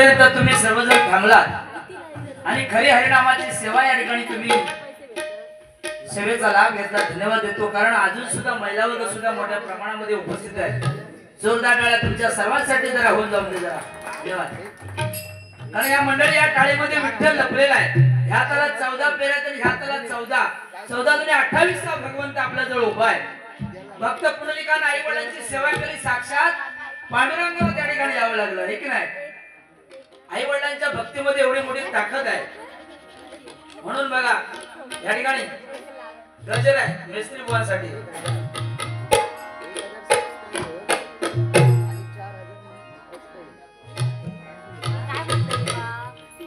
इथपर्यंत तुम्ही सर्वजण थांबलात आणि खरी हरिनामाची सेवा या ठिकाणी तुम्ही सेवेचा लाभ घेतला, धन्यवाद देतो. कारण अजून सुद्धा महिला वर्ग सुद्धा मोठ्या प्रमाणामध्ये उपस्थित आहे. जोरदार टाळ्या तुमच्या सर्वांसाठी जरा होऊन जाऊन दे जरा. धन्यवाद. कारण या मंडळी या टाळीमध्ये विठ्ठल लपलेला आहे. ह्या त्याला 14 पेऱ्या तर ह्या त्याला 14 आणि 28 चा भगवंत आपल्या जवळ उभा आहे. भक्त पुंडलिकाने आई वडिलांची सेवा केली, साक्षात पांडुरंगाला त्या ठिकाणी यावं लागलं, हे की नाही? आई वडिलांच्या भक्तीमध्ये एवढी मोठी ताकद आहे. म्हणून बघा या ठिकाणी गजर आहे मेस्त्री बुवांसाठी.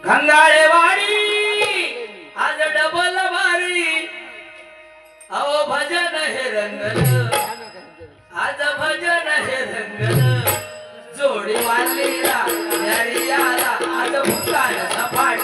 खंगाळेवाडी आज डबल भारी, अहो भजन हे रंगल, आज भजन हे रंगल, जोडी वालीला याला आज भूतान सपाट.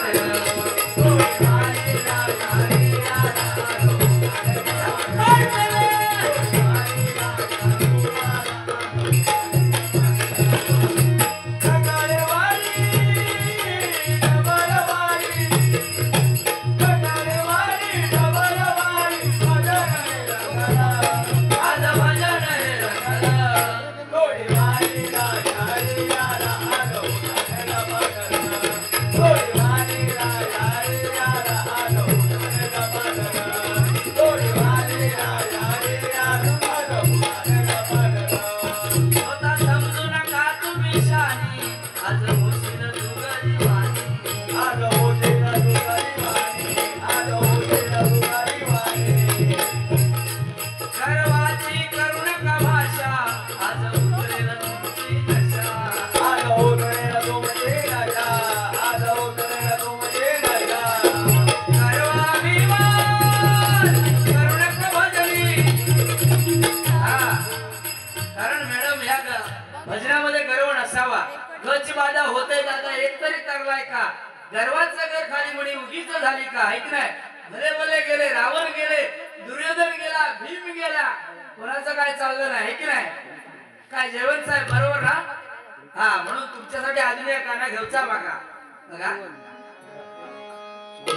भजनामध्ये गर्व नसावा. गच बाधा होते दादा एक तरी तरलाय का, गर्वाचं घर खाली म्हणी उगीच झाली का, ऐक नाही? भले भले गेले, रावण गेले, दुर्योधन गेला, भीम गेला, कोणाचं काय चाललं नाही, ऐक नाही? काय जेवण साहेब बरोबर ना? हा, म्हणून तुमच्यासाठी अजून एक गाणं घेऊचा बघा. बघा,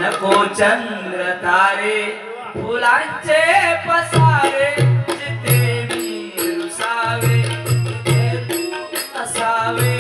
नको चंद्र तारे फुलांचे पसारे, जिथे मी रुसावे असावे.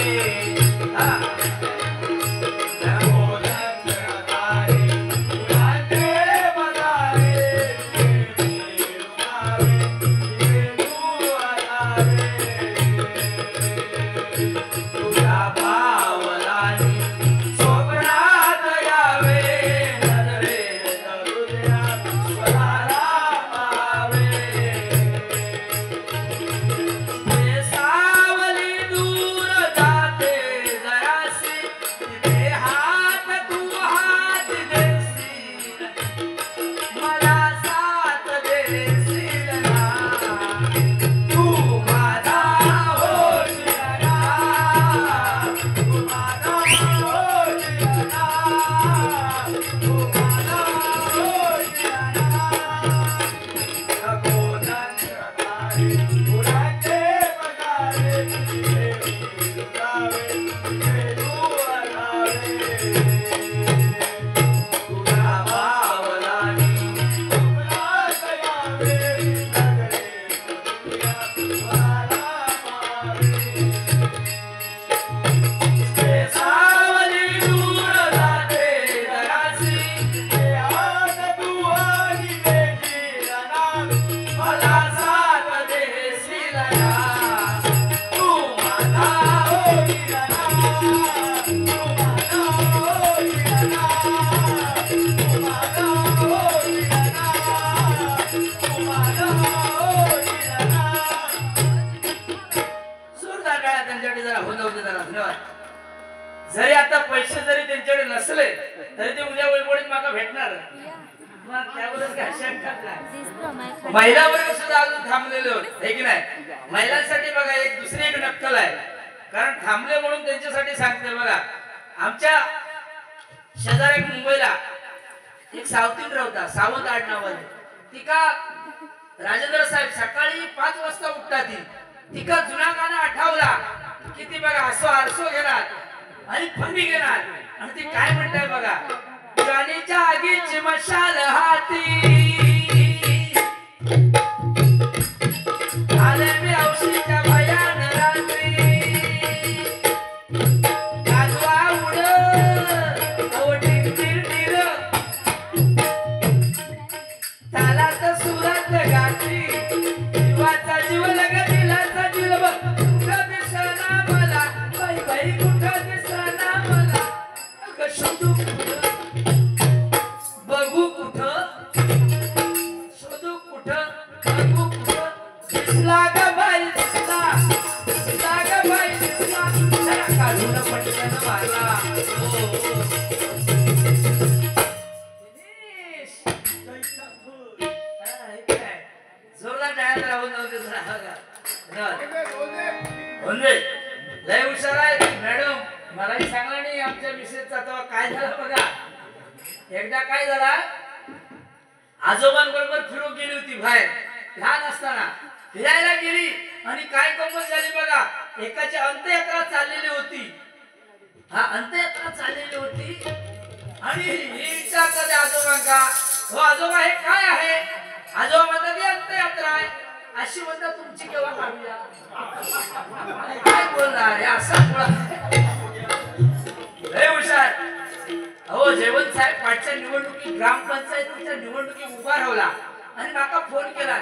जरी आता पैसे जरी त्यांच्याकडे नसले तरी ते उद्या वैभवडीत माका भेटणार. महिला वर्ग सुद्धा अजून थांबलेले होते, हे की नाही? महिलांसाठी बघा एक दुसरी एक नक्कल आहे. कारण थांबले म्हणून त्यांच्यासाठी सांगते बघा. आमच्या शेजारी मुंबईला एक सावतीन राहता, सावंत आडनावाने. तिका राजेंद्र साहेब सकाळी 5 वाजता उठतात. तिका जुना गाणं आठवला किती बघा, असो आरसो घेणार आणि फंदी घेणार आणि ती काय म्हणताय बघा ज्वानीच्या आगीची मशाल हाती आले मी औषधीच्या भयान रात्री गाजवा उड टिर टिर टिर तालात सुरात गाठी जीवाचा जीव लग दिलाचा जीव बघ कुठं दिसना मला बाई बाई कुठं दिसना मला अगं शोधू बघू कुठं शोधू कुठं बघू कुठं दिसला ग बाई दिसला ग बाई दिसला जरा काढून पटकन मारला जोरदार डायला राहून नव्हते लय हुशार आहे मॅडम मलाही सांगला नाही आमच्या मिसेसचा तेव्हा काय झालं बघा एकदा काय झाला आजोबांबरोबर फिरून गेली होती बाहेर लहान असताना फिरायला गेली आणि काय गंमत झाली बघा एकाची अंत्ययात्रा चाललेली होती हा अंत्ययात्रा चाललेली होती आणि हिचा कधी आजोबांका हो आजोबा हे काय आहे आजोबा म्हणतात ही अंत्ययात्रा आहे अशी म्हणतात तुमची केव्हा काढूया काय बोलणार असा लय हुशार अहो जेवण साहेब पाठच्या निवडणुकीत ग्रामपंचायतीच्या निवडणुकीत उभा राहिला आणि माका फोन केला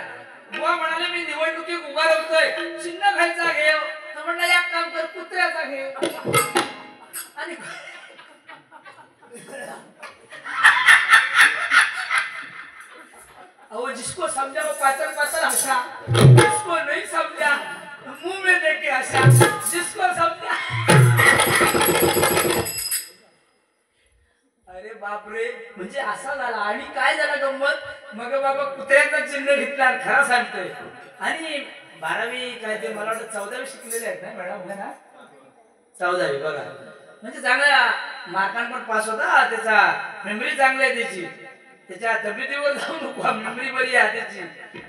बुवा म्हणाले मी निवडणुकीत उभा राहतोय चिन्ह खायचा घेव तर म्हणलं एक काम कर कुत्र्याचा घे आणि वो जिसको समझा वो पाचन पाचन हंसा जिसको नहीं समझा मुंह में देख के हंसा जिसको समझा अरे बाप रे म्हणजे असा झाला आणि काय झाला गंमत मग बाबा कुत्र्याचा चिन्ह घेतला खरा सांगतोय आणि 12वी काय ते मला वाटतं 14वी शिकलेले आहेत ना मॅडम ना 14वी बघा म्हणजे चांगला मार्कांन पण पास होता त्याचा मेमरी चांगली आहे त्याची त्याच्या तब्येतीवर जाऊ नको मेमरी बरी आहे त्याची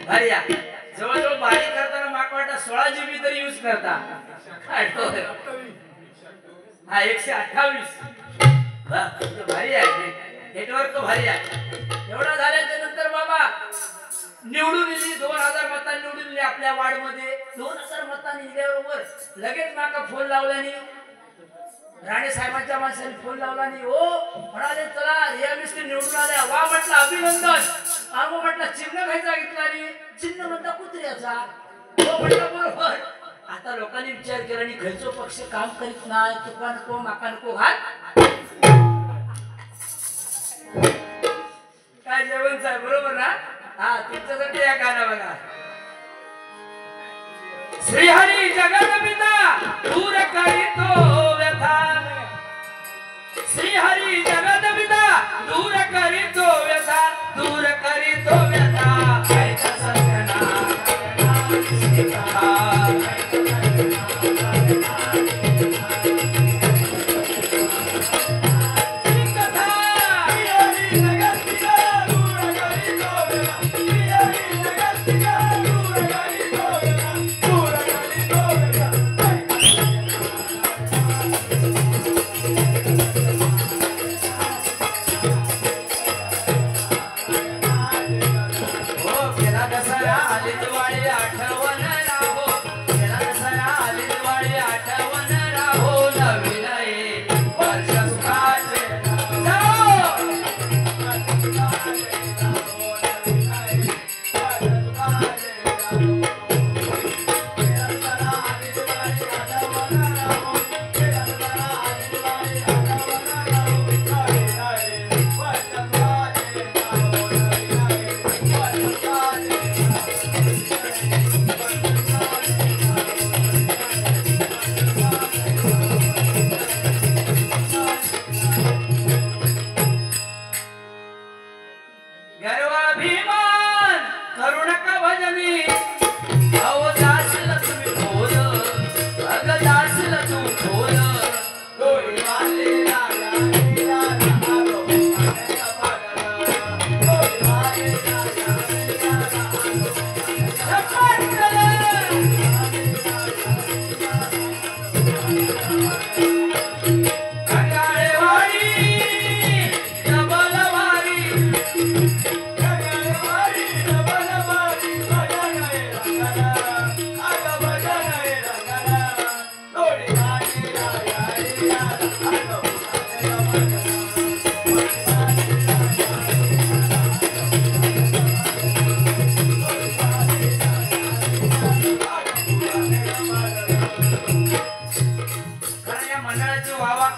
भारी आहे जवळजवळ बारी करताना माका वाटतं 16 GB तरी यूज करता हा 128 भारी आहे नेटवर्क भारी आहे एवढा झाल्याच्या नंतर बाबा निवडून दिली 2000 मतांनी निवडून दिली आपल्या वार्ड मध्ये 2000 मतांनी दिल्याबरोबर लगेच माका फोन लावल्याने राणे साहेबांच्या माणसाने फोन लावला आणि हो म्हणाले चला रिया मिस्त्री निवडून आल्या वा म्हटलं अभिनंदन आम्ही म्हटलं चिन्ह घ्यायचा घेतला आणि चिन्ह म्हणता कुत्र्याचा हो म्हटलं बरोबर आता लोकांनी विचार केला आणि खयचो पक्ष काम करीत नाही तुका नको माका नको घात काय जेवण साहेब बरोबर ना हा तुमच्यासाठी या गाणं बघा श्रीहरी जगदपिता दूर करीतो व्यथा श्रीहरी जगदपिता दूर करीतो व्यथा दूर करीतो व्यथा ऐका सजना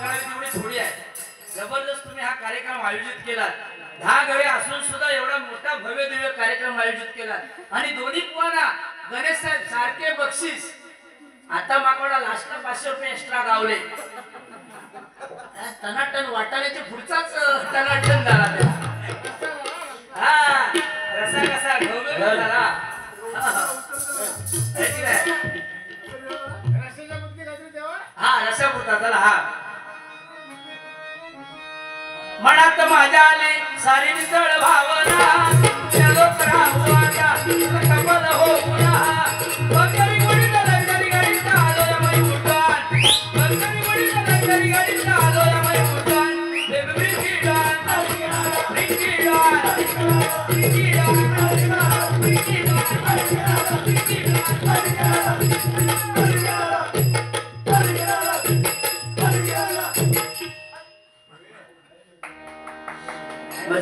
करावी तेवढी थोडी आहे. जबरदस्त तुम्ही हा कार्यक्रम आयोजित केला. 10 गवे असून सुद्धा एवढा मोठा भव्य दिव्य कार्यक्रम आयोजित केला आणि दोन्ही पोहांना गणेश साहेब सारखे बक्षीस. आता माकडा लास्टला 500 रुपये एक्स्ट्रा गावले. टनाटन वाटाण्याच्या पुढचाच टनाटन झाला त्या. हा रसा कसा घोगळ झाला. हा रसा पुरता झाला. हा मनात माझ्या आली सारी नितळ भावना. चलो करावं आता कमल हो पुन्हा. बंगरी गुडी लंगरी गाडीत आलो या मै उड्डाण. बंगरी गुडी लंगरी गाडीत आलो या मै उड्डाण. ब्रिकी डान ब्रिकी डान ब्रिकी डान ब्रिकी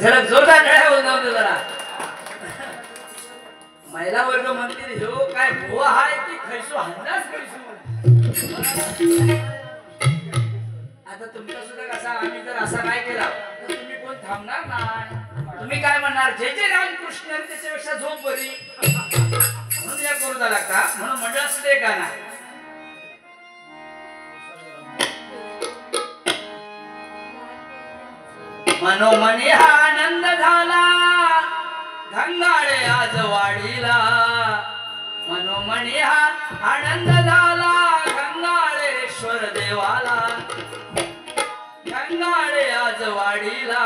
जरा जोरदार टाळ्या वाजवतो जरा. महिला वर्ग म्हणतील ह्यो काय भुवा हाय की खैसो हंदाच खैसो. आता तुमचा सुद्धा कसा आम्ही जर असा काय केला तर तुम्ही कोण थांबणार नाही. तुम्ही काय म्हणणार जय जय रामकृष्ण त्याच्यापेक्षा झोप बरी म्हणून या करू लागता. म्हणून मंडळ सुद्धा गाणं मनोमनी हा आनंद झाला घंगाळे आज वाडीला. मनोमनी हा आनंद झाला गंगाळेश्वर देवाला. गंगाळे आज वाडीला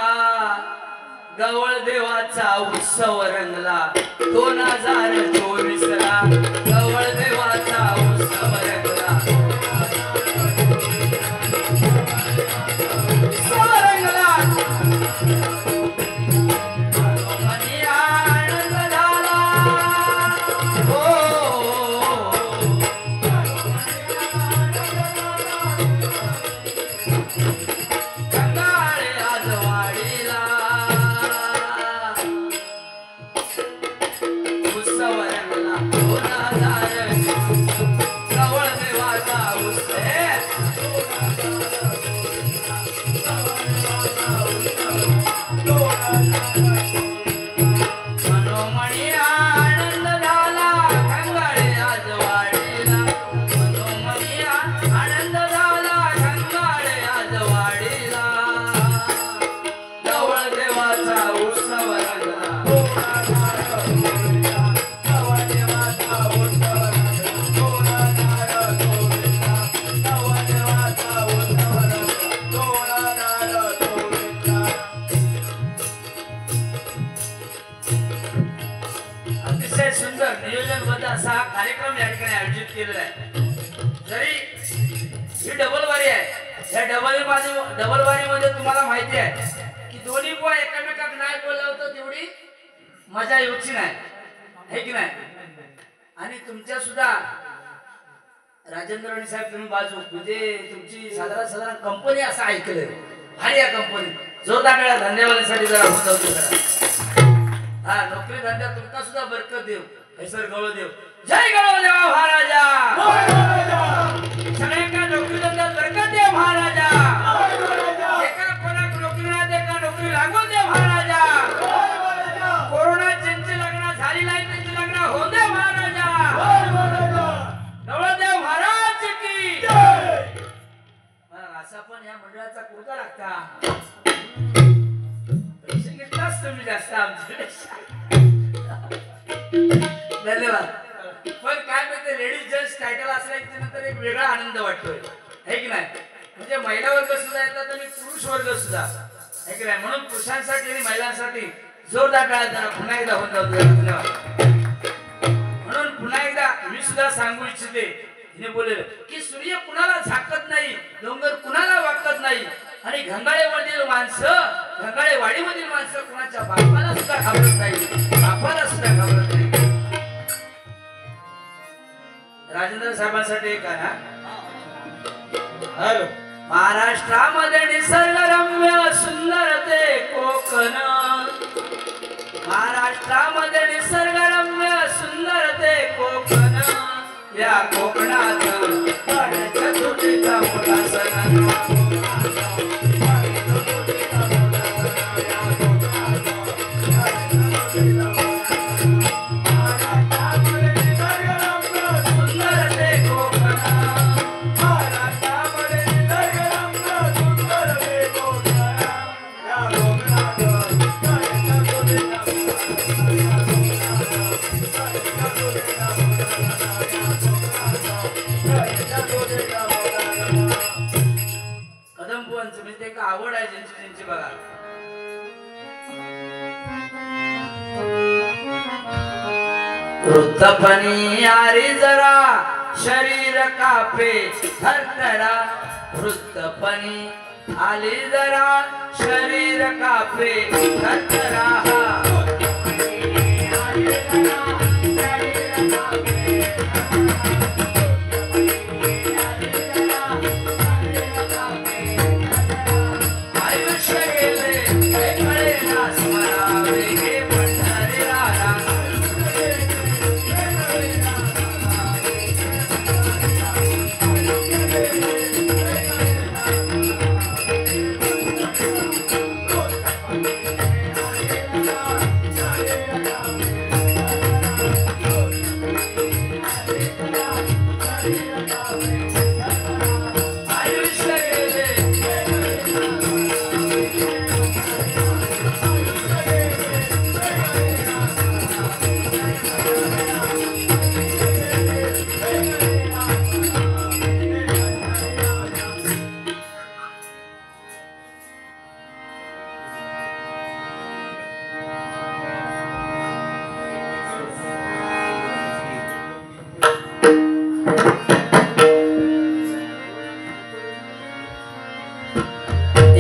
गवळ देवाचा उत्सव रंगला 2024 ला. गवळ देवाचा उत्सव रंगला. असा कार्यक्रम या ठिकाणी आयोजित केलेला आहे. जरी ही डबल वारी आहे या डबल वारी मध्ये तुम्हाला माहिती आहे की दोन्ही बुवा एकमेकात नाही बोलला होतं तेवढी मजा येऊची नाही है की नाही. आणि तुमच्या सुद्धा राजेंद्र राणे साहेब तुम्ही बाजू म्हणजे तुमची साधारण कंपनी असं ऐकलंय भारी या कंपनी. जोरदार वेळा धंद्यावाल्यांसाठी जरा होतं करा. हा नोकरी धंद्यात तुमका सुद्धा बरकत देव हैसर गवळदेव. जय गवळदेवा महाराजा. सगळ्यांना नोकरी धंद्यात बरकत देव महाराजा. एका कोणाक नोकरी नाही एका नोकरी लागू दे महाराजा. कोरोना ज्यांची लग्न झाली नाही त्यांची लग्न होऊ दे महाराजा. गवळदेव महाराज की असा पण या मंडळाचा कुर्ता लागता. पैसे घेतलाच तुम्ही जास्त आमच्यापेक्षा. धन्यवाद. पण काय म्हणते लेडीज जज टायटल असल्याच्या नंतर एक वेगळा आनंद वाटतोय है की नाही. म्हणजे महिला वर्ग सुद्धा येतात आणि पुरुष वर्ग सुद्धा है की नाही. म्हणून पुरुषांसाठी आणि महिलांसाठी जोरदार टाळ्या जरा पुन्हा एकदा होत जाऊ. धन्यवाद. म्हणून पुन्हा एकदा मी सुद्धा सांगू इच्छिते हिने बोललेलं की सूर्य कुणाला झाकत नाही डोंगर कुणाला वाकत नाही आणि घंगाळेमधील माणसं घंगाळेवाडीमधील माणसं कुणाच्या बापाला सुद्धा घाबरत नाही बापाला सुद्धा घाबरत नाही. राजेंद्र साहेबांसाठी एक गाणं. हॅलो. महाराष्ट्रामध्ये निसर्गरम्य सुंदर ते कोकण. महाराष्ट्रामध्ये निसर्गरम्य सुंदर ते कोकण. या कोकणात पाण्याच्या तुटीचा मोठा सण. ते का आवड आहे ज्यांची बघा. वृद्धपणी आरी जरा शरीर कापे थरथरा. वृद्धपणी आली जरा शरीर कापे थरथरा.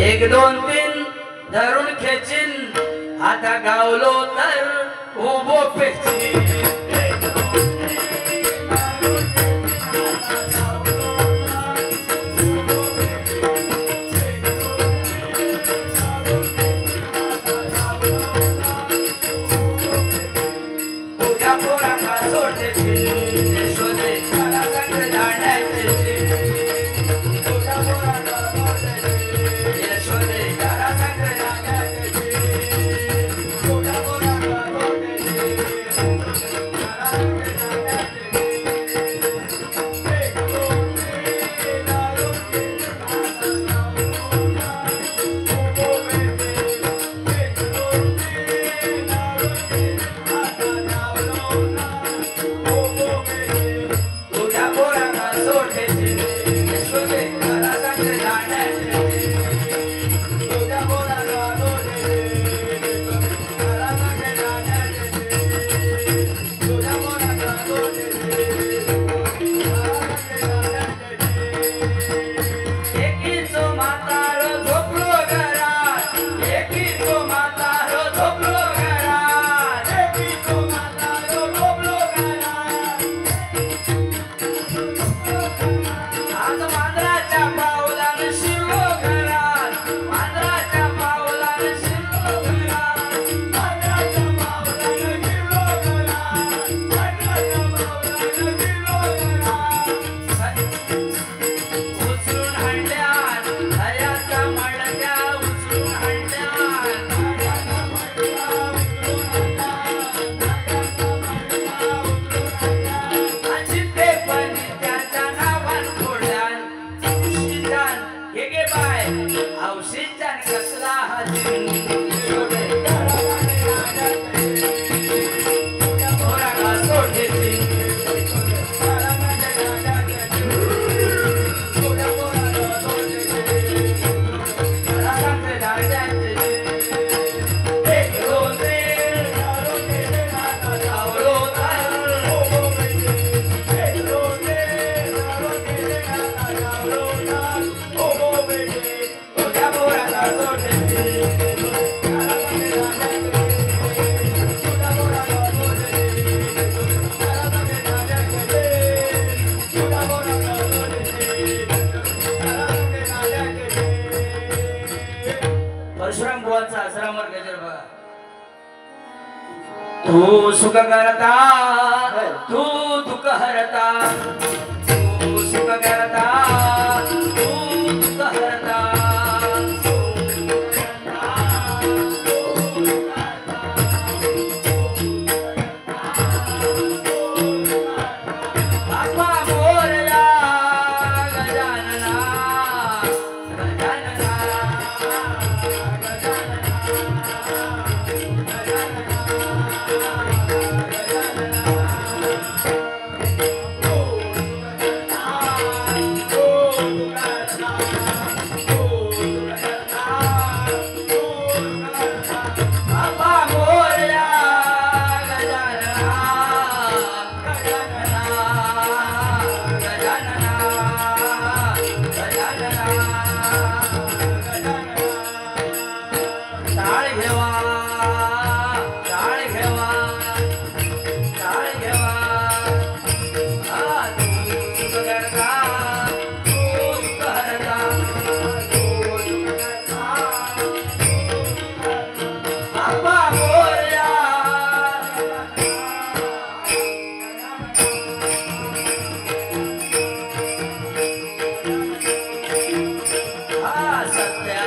एक दोन तीन धरून खेचीन आता गावलो तर उभो पेचीन. तू सुख करता तू दुःख हरता. तू सुख करता तू दुःख हरता. बाप्पा मोरया गजानना गजानना गजानना.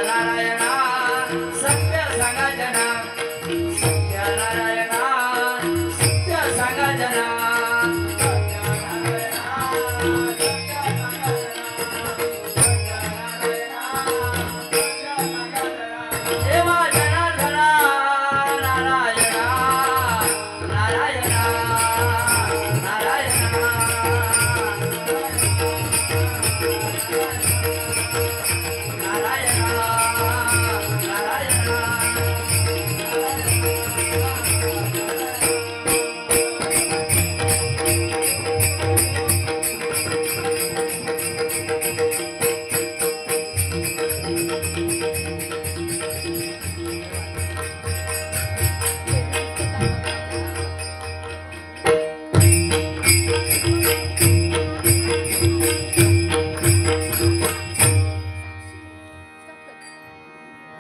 नारायणा